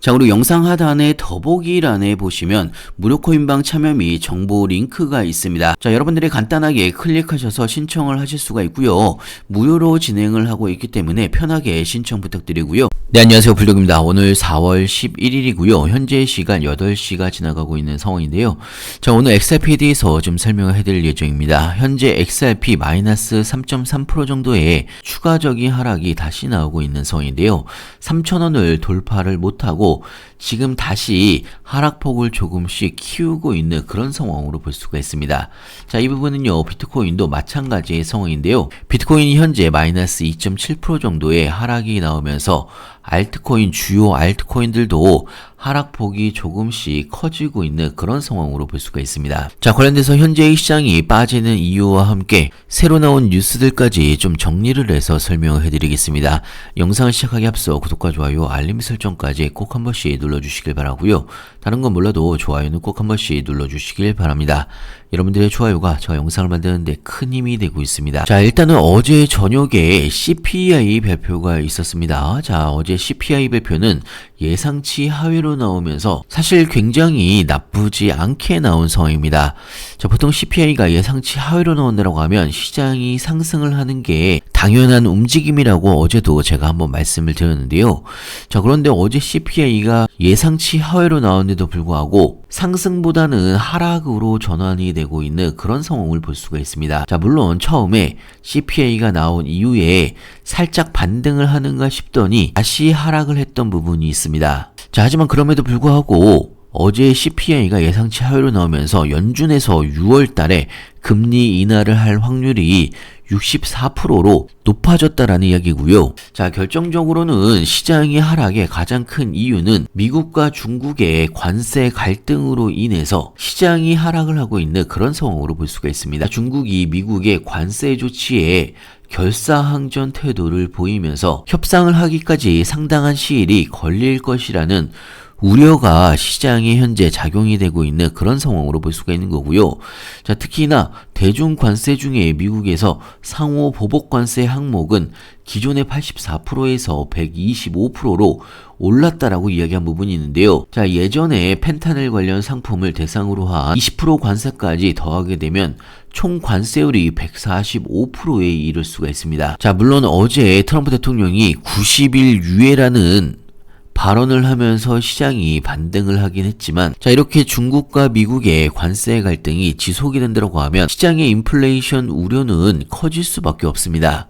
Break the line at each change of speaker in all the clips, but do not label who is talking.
자, 그리고 영상 하단의 더보기란에 보시면 무료 코인방 참여 및 정보 링크가 있습니다. 자, 여러분들이 간단하게 클릭하셔서 신청을 하실 수가 있고요. 무료로 진행을 하고 있기 때문에 편하게 신청 부탁드리고요. 네, 안녕하세요. 불독입니다. 오늘 4월 11일이고요. 현재 시간 8시가 지나가고 있는 상황인데요. 자, 오늘 XRP에 대해서 좀 설명을 해드릴 예정입니다. 현재 XRP 마이너스 3.3% 정도의 추가적인 하락이 다시 나오고 있는 상황인데요. 3,000원을 돌파를 못하고 지금 다시 하락폭을 조금씩 키우고 있는 그런 상황으로 볼 수가 있습니다. 자, 이 부분은요, 비트코인도 마찬가지의 상황인데요. 비트코인이 현재 마이너스 2.7% 정도의 하락이 나오면서 알트코인, 주요 알트코인들도 하락폭이 조금씩 커지고 있는 그런 상황으로 볼 수가 있습니다. 자, 관련돼서 현재의 시장이 빠지는 이유와 함께 새로 나온 뉴스들까지 좀 정리를 해서 설명을 해드리겠습니다. 영상을 시작하기 앞서 구독과 좋아요, 알림 설정까지 꼭 한 번씩 눌러주시길 바라고요. 다른 건 몰라도 좋아요는 꼭 한 번씩 눌러주시길 바랍니다. 여러분들의 좋아요가 저 영상을 만드는데 큰 힘이 되고 있습니다. 자, 일단은 어제 저녁에 CPI 발표가 있었습니다. 자, 어제 CPI 발표는 예상치 하회로 나오면서 사실 굉장히 나쁘지 않게 나온 상황입니다. 자, 보통 CPI가 예상치 하회로 나온다고 하면 시장이 상승을 하는 게 당연한 움직임이라고 어제도 제가 한번 말씀을 드렸는데요. 자, 그런데 어제 CPI가 예상치 하회로 나왔는데도 불구하고 상승보다는 하락으로 전환이 되고 있는 그런 상황을 볼 수가 있습니다. 자, 물론 처음에 CPI가 나온 이후에 살짝 반등을 하는가 싶더니 다시 하락을 했던 부분이 있습니다. 자, 하지만 그럼에도 불구하고 어제 CPI가 예상치 하회로 나오면서 연준에서 6월 달에 금리 인하를 할 확률이 64%로 높아졌다라는 이야기고요. 자, 결정적으로는 시장의 하락의 가장 큰 이유는 미국과 중국의 관세 갈등으로 인해서 시장이 하락을 하고 있는 그런 상황으로 볼 수가 있습니다. 중국이 미국의 관세 조치에 결사항전 태도를 보이면서 협상을 하기까지 상당한 시일이 걸릴 것이라는 우려가 시장에 현재 작용이 되고 있는 그런 상황으로 볼 수가 있는 거고요. 자, 특히나 대중 관세 중에 미국에서 상호 보복 관세 항목은 기존의 84%에서 125%로 올랐다라고 이야기한 부분이 있는데요. 자, 예전에 펜타닐 관련 상품을 대상으로 한 20% 관세까지 더하게 되면 총 관세율이 145%에 이를 수가 있습니다. 자, 물론 어제 트럼프 대통령이 90일 유예라는 발언을 하면서 시장이 반등을 하긴 했지만, 자, 이렇게 중국과 미국의 관세 갈등이 지속이 된다고 하면 시장의 인플레이션 우려는 커질 수밖에 없습니다.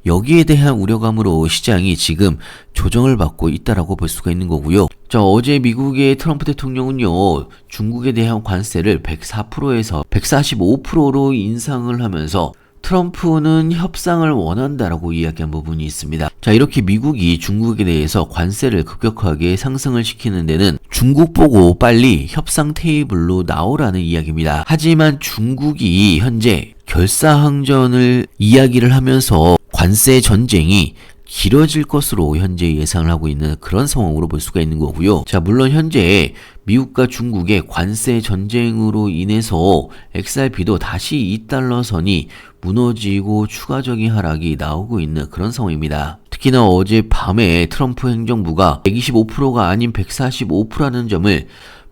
여기에 대한 우려감으로 시장이 지금 조정을 받고 있다라고 볼 수가 있는 거고요. 자, 어제 미국의 트럼프 대통령은요, 중국에 대한 관세를 104%에서 145%로 인상을 하면서 트럼프는 협상을 원한다라고 이야기한 부분이 있습니다. 자, 이렇게 미국이 중국에 대해서 관세를 급격하게 상승을 시키는 데는 중국 보고 빨리 협상 테이블로 나오라는 이야기입니다. 하지만 중국이 현재 결사항전을 이야기를 하면서 관세 전쟁이 길어질 것으로 현재 예상을 하고 있는 그런 상황으로 볼 수가 있는 거고요. 자, 물론 현재 미국과 중국의 관세 전쟁으로 인해서 XRP도 다시 2달러 선이 무너지고 추가적인 하락이 나오고 있는 그런 상황입니다. 특히나 어제 밤에 트럼프 행정부가 125%가 아닌 145%라는 점을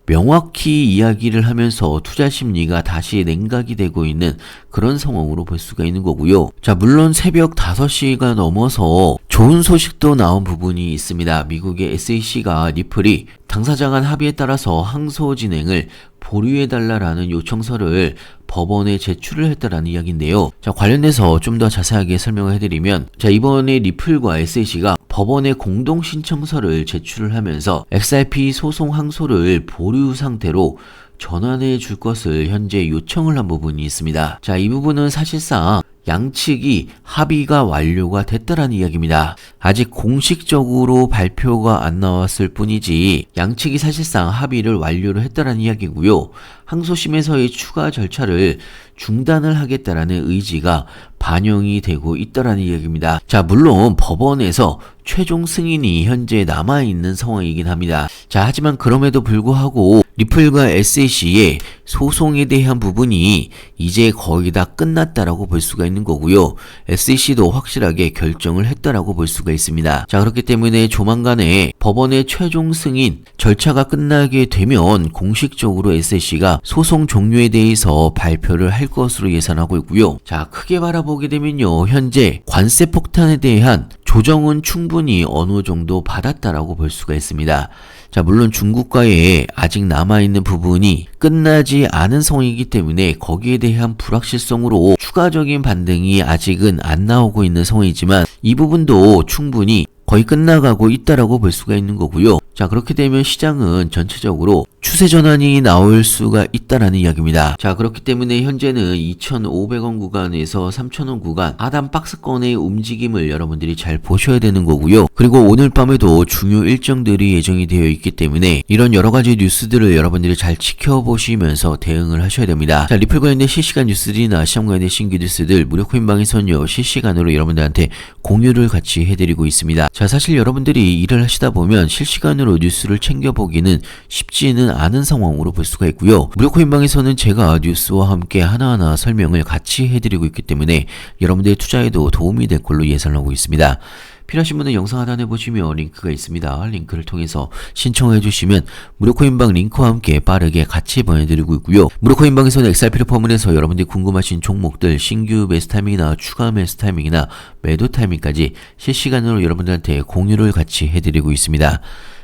명확히 이야기를 하면서 투자 심리가 다시 냉각이 되고 있는 그런 상황으로 볼 수가 있는 거고요. 자, 물론 새벽 5시가 넘어서 좋은 소식도 나온 부분이 있습니다. 미국의 SEC가 리플이 당사자 간 합의에 따라서 항소 진행을 보류해달라라는 요청서를 법원에 제출을 했다라는 이야기인데요. 자, 관련해서 좀 더 자세하게 설명을 해드리면, 자, 이번에 리플과 SEC가 법원에 공동 신청서를 제출을 하면서 XRP 소송 항소를 보류 상태로 전환해 줄 것을 현재 요청을 한 부분이 있습니다. 자, 이 부분은 사실상 양측이 합의가 완료가 됐다라는 이야기입니다. 아직 공식적으로 발표가 안 나왔을 뿐이지 양측이 사실상 합의를 완료를 했다라는 이야기고요. 항소심에서의 추가 절차를 중단을 하겠다라는 의지가 반영이 되고 있다라는 이야기입니다. 자, 물론 법원에서 최종 승인이 현재 남아있는 상황이긴 합니다. 자, 하지만 그럼에도 불구하고 리플과 SAC의 소송에 대한 부분이 이제 거의 다 끝났다라고 볼 수가 있는 거고요. SAC도 확실하게 결정을 했다라고 볼 수가 있습니다. 자, 그렇기 때문에 조만간에 법원의 최종 승인 절차가 끝나게 되면 공식적으로 SAC가 소송 종료에 대해서 발표를 할 것으로 예상하고 있고요. 자, 크게 바라보게 되면요, 현재 관세 폭탄에 대한 조정은 충분히 어느 정도 받았다라고 볼 수가 있습니다. 자, 물론 중국과의 아직 남아있는 부분이 끝나지 않은 상황이기 때문에 거기에 대한 불확실성으로 추가적인 반등이 아직은 안 나오고 있는 상황이지만 이 부분도 충분히 거의 끝나가고 있다라고 볼 수가 있는 거고요. 자, 그렇게 되면 시장은 전체적으로 추세 전환이 나올 수가 있다라는 이야기입니다. 자, 그렇기 때문에 현재는 2,500원 구간에서 3,000원 구간 하단 박스권의 움직임을 여러분들이 잘 보셔야 되는 거고요. 그리고 오늘 밤에도 중요 일정들이 예정이 되어 있기 때문에 이런 여러 가지 뉴스들을 여러분들이 잘 지켜보시면서 대응을 하셔야 됩니다. 자, 리플 관련된 실시간 뉴스들이나 시장 관련된 신규 뉴스들 무료 코인방에서는요, 실시간으로 여러분들한테 공유를 같이 해드리고 있습니다. 자, 사실 여러분들이 일을 하시다 보면 실시간으로 뉴스를 챙겨보기는 쉽지는 않은 상황으로 볼 수가 있고요. 무료 코인방에서는 제가 뉴스와 함께 하나하나 설명을 같이 해드리고 있기 때문에 여러분들의 투자에도 도움이 될 걸로 예상하고 있습니다. 필요하신 분은 영상 하단에 보시면 링크가 있습니다. 링크를 통해서 신청해 주시면 무료 코인방 링크와 함께 빠르게 같이 보내드리고 있고요. 무료 코인방에서는 XRP를 포함해서 여러분들이 궁금하신 종목들 신규 매수 타이밍이나 추가 매수 타이밍이나 매도 타이밍까지 실시간으로 여러분들한테 공유를 같이 해드리고 있습니다.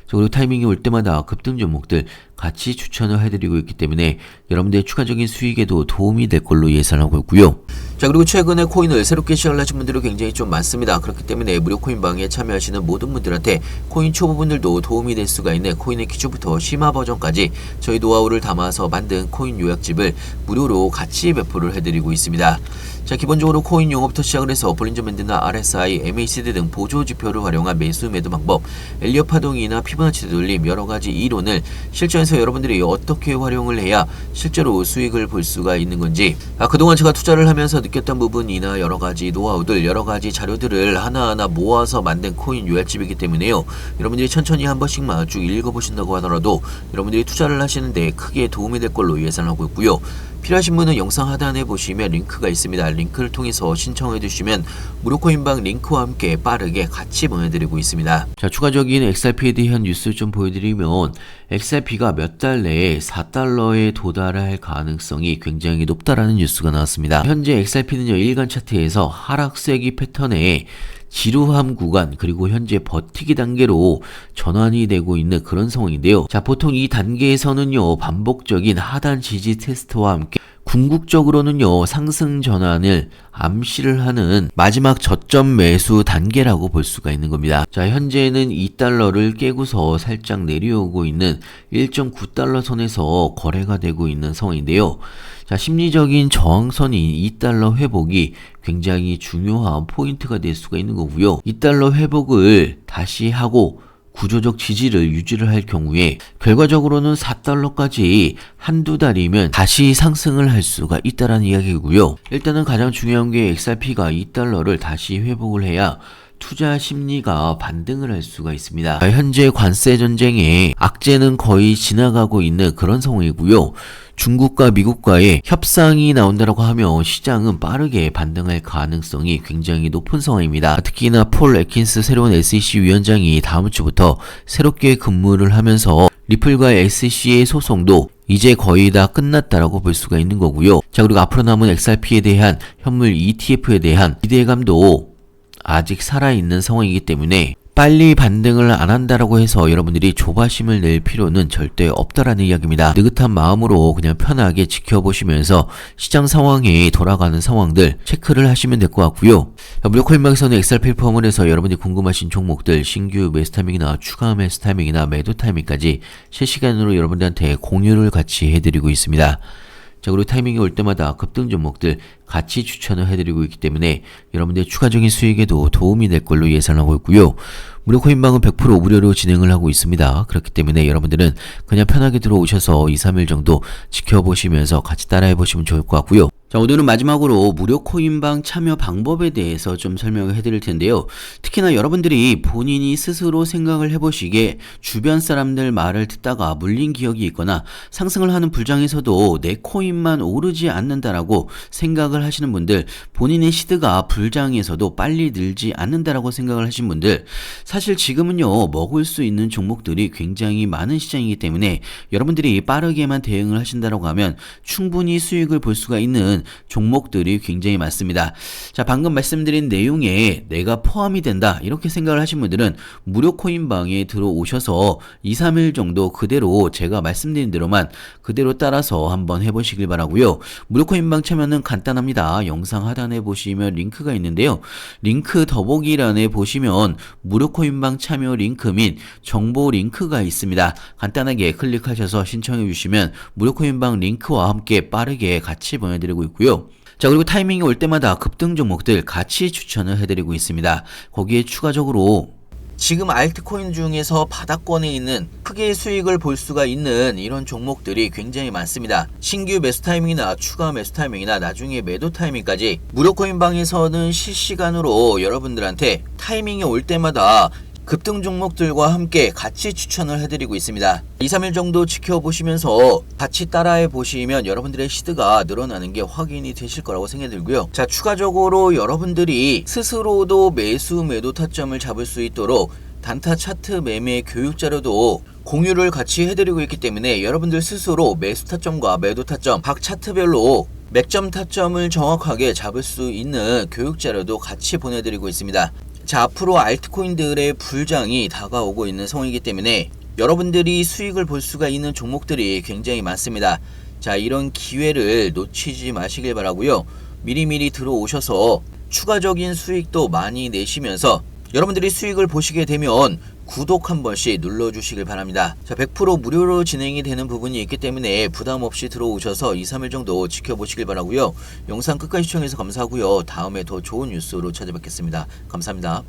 그리고 타이밍이 올 때마다 급등 종목들 같이 추천을 해드리고 있기 때문에 여러분들의 추가적인 수익에도 도움이 될 걸로 예상하고 있고요. 자, 그리고 최근에 코인을 새롭게 시작을 하신 분들이 굉장히 좀 많습니다. 그렇기 때문에 무료 코인방에 참여하시는 모든 분들한테 코인 초보분들도 도움이 될 수가 있는 코인의 기초부터 심화 버전까지 저희 노하우를 담아서 만든 코인 요약집을 무료로 같이 배포를 해드리고 있습니다. 자, 기본적으로 코인 용어부터 시작을 해서 볼린저 밴드나 RSI, MACD 등 보조 지표를 활용한 매수 매도 방법, 엘리엇 파동이나 피보나치 되돌림 여러가지 이론을 실전에서 여러분들이 어떻게 활용을 해야 실제로 수익을 볼 수가 있는 건지, 그동안 제가 투자를 하면서 느꼈던 부분이나 여러가지 노하우들, 여러가지 자료들을 하나하나 모아서 만든 코인 요약집이기 때문에요, 여러분들이 천천히 한 번씩만 쭉 읽어보신다고 하더라도 여러분들이 투자를 하시는데 크게 도움이 될 걸로 예상하고 있고요. 필요하신 분은 영상 하단에 보시면 링크가 있습니다. 링크를 통해서 신청해 주시면 무료 코인방 링크와 함께 빠르게 같이 보내드리고 있습니다. 자, 추가적인 XRP에 대한 뉴스 좀 보여드리면 XRP가 몇 달 내에 4달러에 도달할 가능성이 굉장히 높다라는 뉴스가 나왔습니다. 현재 XRP는요, 일간 차트에서 하락세기 패턴에 지루함 구간 그리고 현재 버티기 단계로 전환이 되고 있는 그런 상황인데요. 자, 보통 이 단계에서는요, 반복적인 하단 지지 테스트와 함께 궁극적으로는요, 상승 전환을 암시를 하는 마지막 저점 매수 단계라고 볼 수가 있는 겁니다. 자, 현재는 2달러를 깨고서 살짝 내려오고 있는 1.9달러 선에서 거래가 되고 있는 상황인데요. 자, 심리적인 저항선인 2달러 회복이 굉장히 중요한 포인트가 될 수가 있는 거고요. 2달러 회복을 다시 하고 구조적 지지를 유지를 할 경우에 결과적으로는 4달러까지 한두 달이면 다시 상승을 할 수가 있다는 이야기고요. 일단은 가장 중요한 게 XRP가 2달러를 다시 회복을 해야 투자 심리가 반등을 할 수가 있습니다. 현재 관세 전쟁에 악재는 거의 지나가고 있는 그런 상황이고요. 중국과 미국과의 협상이 나온다고 하면 시장은 빠르게 반등할 가능성이 굉장히 높은 상황입니다. 특히나 폴 애킨스 새로운 SEC 위원장이 다음 주부터 새롭게 근무를 하면서 리플과 SEC의 소송도 이제 거의 다 끝났다라고 볼 수가 있는 거고요. 자, 그리고 앞으로 남은 XRP에 대한 현물 ETF에 대한 기대감도 아직 살아있는 상황이기 때문에 빨리 반등을 안 한다라고 해서 여러분들이 조바심을 낼 필요는 절대 없다라는 이야기입니다. 느긋한 마음으로 그냥 편하게 지켜보시면서 시장 상황이 돌아가는 상황들 체크를 하시면 될 것 같고요. 무료 코인방에서는 XRP 포함을 해서 여러분들이 궁금하신 종목들 신규 매수 타이밍이나 추가 매수 타이밍이나 매도 타이밍까지 실시간으로 여러분들한테 공유를 같이 해드리고 있습니다. 자, 그리고 타이밍이 올 때마다 급등 종목들 같이 추천을 해드리고 있기 때문에 여러분들의 추가적인 수익에도 도움이 될 걸로 예상하고 있고요. 무료 코인방은 100% 무료로 진행을 하고 있습니다. 그렇기 때문에 여러분들은 그냥 편하게 들어오셔서 2, 3일 정도 지켜보시면서 같이 따라해보시면 좋을 것 같고요. 자, 오늘은 마지막으로 무료 코인방 참여 방법에 대해서 좀 설명을 해드릴 텐데요. 특히나 여러분들이 본인이 스스로 생각을 해보시기에 주변 사람들 말을 듣다가 물린 기억이 있거나 상승을 하는 불장에서도 내 코인만 오르지 않는다라고 생각을 하시는 분들, 본인의 시드가 불장에서도 빨리 늘지 않는다라고 생각을 하신 분들, 사실 지금은요 먹을 수 있는 종목들이 굉장히 많은 시장이기 때문에 여러분들이 빠르게만 대응을 하신다라고 하면 충분히 수익을 볼 수가 있는 종목들이 굉장히 많습니다. 자, 방금 말씀드린 내용에 내가 포함이 된다 이렇게 생각을 하신 분들은 무료 코인방에 들어오셔서 2, 3일 정도 그대로 제가 말씀드린 대로만 그대로 따라서 한번 해보시길 바라고요. 무료 코인방 참여는 간단합니다. 영상 하단에 보시면 링크가 있는데요. 링크 더보기란에 보시면 무료 코인방 참여 링크 및 정보 링크가 있습니다. 간단하게 클릭하셔서 신청해 주시면 무료 코인방 링크와 함께 빠르게 같이 보내드리고 있고요. 자, 그리고 타이밍이 올 때마다 급등 종목들 같이 추천을 해드리고 있습니다. 거기에 추가적으로 지금 알트코인 중에서 바닥권에 있는 크게 수익을 볼 수가 있는 이런 종목들이 굉장히 많습니다. 신규 매수 타이밍이나 추가 매수 타이밍이나 나중에 매도 타이밍까지 무료 코인방에서는 실시간으로 여러분들한테 타이밍이 올 때마다 급등 종목들과 함께 같이 추천을 해드리고 있습니다. 2, 3일 정도 지켜보시면서 같이 따라해 보시면 여러분들의 시드가 늘어나는 게 확인이 되실 거라고 생각이 들고요. 자, 추가적으로 여러분들이 스스로도 매수 매도 타점을 잡을 수 있도록 단타 차트 매매 교육 자료도 공유를 같이 해드리고 있기 때문에 여러분들 스스로 매수 타점과 매도 타점 각 차트별로 맥점 타점을 정확하게 잡을 수 있는 교육 자료도 같이 보내드리고 있습니다. 자, 앞으로 알트코인들의 불장이 다가오고 있는 상황이기 때문에 여러분들이 수익을 볼 수가 있는 종목들이 굉장히 많습니다. 자, 이런 기회를 놓치지 마시길 바라고요. 미리미리 들어오셔서 추가적인 수익도 많이 내시면서 여러분들이 수익을 보시게 되면 구독 한 번씩 눌러주시길 바랍니다. 자, 100% 무료로 진행이 되는 부분이 있기 때문에 부담 없이 들어오셔서 2, 3일 정도 지켜보시길 바라고요. 영상 끝까지 시청해서 감사하고요. 다음에 더 좋은 뉴스로 찾아뵙겠습니다. 감사합니다.